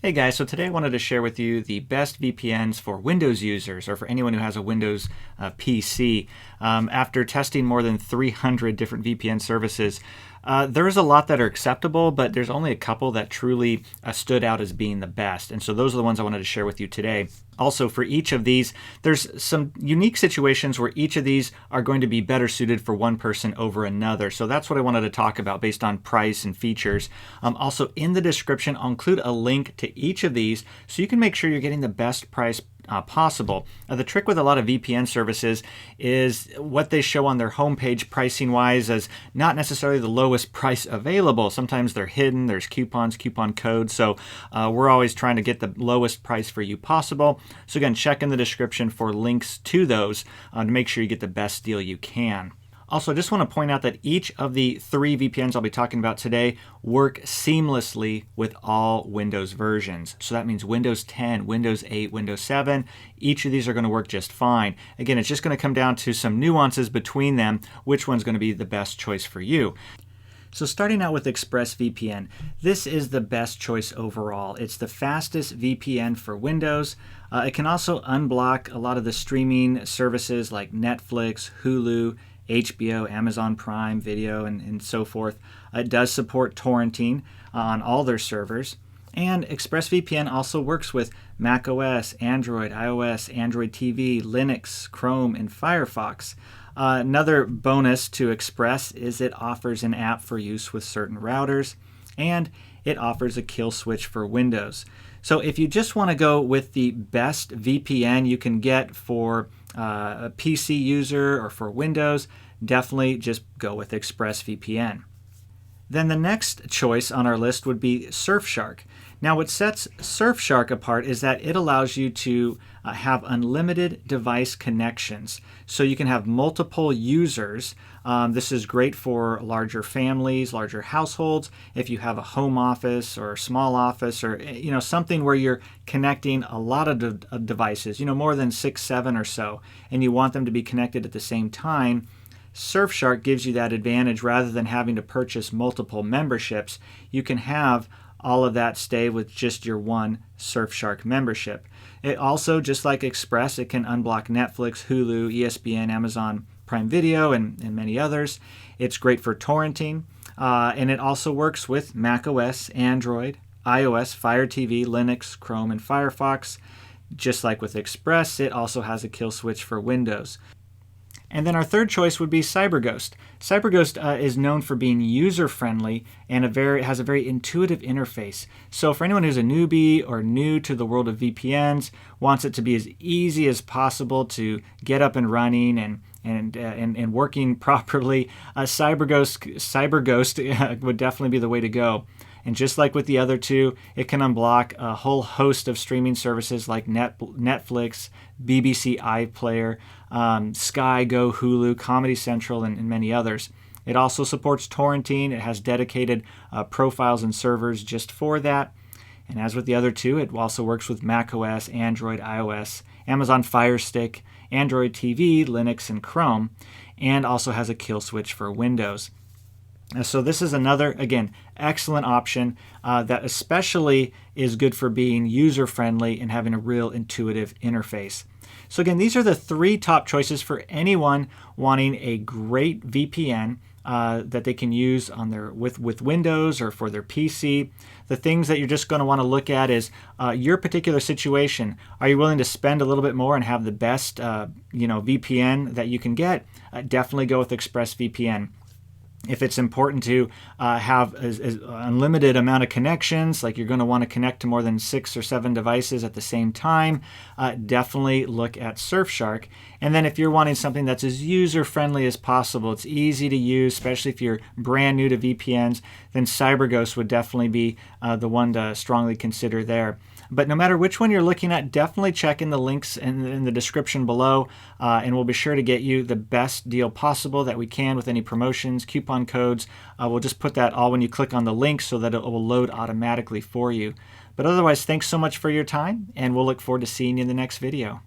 Hey guys, so today I wanted to share with you the best VPNs for Windows users or for anyone who has a Windows PC. After testing more than 300 different VPN services, there's a lot that are acceptable, but there's only a couple that truly stood out as being the best. And so those are the ones I wanted to share with you today. Also, for each of these, there's some unique situations where each of these are going to be better suited for one person over another. So that's what I wanted to talk about based on price and features. Also, in the description, I'll include a link to each of these so you can make sure you're getting the best price possible. The trick with a lot of VPN services is what they show on their homepage pricing wise as not necessarily the lowest price available. Sometimes they're hidden, there's coupons, coupon codes. So we're always trying to get the lowest price for you possible. So again, check in the description for links to those to make sure you get the best deal you can. Also, I just want to point out that each of the 3 VPNs I'll be talking about today work seamlessly with all Windows versions. So that means Windows 10, Windows 8, Windows 7. Each of these are going to work just fine. Again, it's just going to come down to some nuances between them, which one's going to be the best choice for you. So starting out with ExpressVPN, this is the best choice overall. It's the fastest VPN for Windows. It can also unblock a lot of the streaming services like Netflix, Hulu, HBO, Amazon Prime Video, and so forth. It does support torrenting on all their servers. And ExpressVPN also works with macOS, Android, iOS, Android TV, Linux, Chrome, and Firefox. Another bonus to Express is it offers an app for use with certain routers, and it offers a kill switch for Windows. So if you just want to go with the best VPN you can get for a PC user or for Windows, definitely just go with ExpressVPN. Then the next choice on our list would be Surfshark. Now what sets Surfshark apart is that it allows you to have unlimited device connections. So you can have multiple users. This is great for larger families, larger households. If you have a home office or a small office or something where you're connecting a lot of devices, more than 6, 7 or so, and you want them to be connected at the same time, Surfshark gives you that advantage. Rather than having to purchase multiple memberships, you can have all of that stay with just your one Surfshark membership. It also, just like Express, it can unblock Netflix, Hulu, ESPN, Amazon Prime Video, and many others. It's great for torrenting, and it also works with macOS, Android, iOS, Fire TV, Linux, Chrome, and Firefox. Just like with Express, it also has a kill switch for Windows. And then our third choice would be CyberGhost. CyberGhost is known for being user-friendly and has a very intuitive interface. So for anyone who's a newbie or new to the world of VPNs, wants it to be as easy as possible to get up and running and working properly, CyberGhost would definitely be the way to go. And just like with the other two, it can unblock a whole host of streaming services like Netflix, BBC iPlayer, Sky Go, Hulu, Comedy Central, and many others. It also supports torrenting. It has dedicated profiles and servers just for that. And as with the other two, it also works with macOS, Android, iOS, Amazon Fire Stick, Android TV, Linux, and Chrome, and also has a kill switch for Windows. So this is another, again, excellent option that especially is good for being user-friendly and having a real intuitive interface. So again, these are the 3 top choices for anyone wanting a great VPN that they can use on their with Windows or for their PC. The things that you're just going to want to look at is your particular situation. Are you willing to spend a little bit more and have the best VPN that you can get? Definitely go with ExpressVPN. If it's important to have an unlimited amount of connections, like you're going to want to connect to more than 6 or 7 devices at the same time, definitely look at Surfshark. And then if you're wanting something that's as user-friendly as possible, it's easy to use, especially if you're brand new to VPNs, then CyberGhost would definitely be the one to strongly consider there. But no matter which one you're looking at, definitely check in the links in the description below, and we'll be sure to get you the best deal possible that we can with any promotions, coupon codes. We'll just put that all when you click on the link so that it will load automatically for you. But otherwise, thanks so much for your time, and we'll look forward to seeing you in the next video.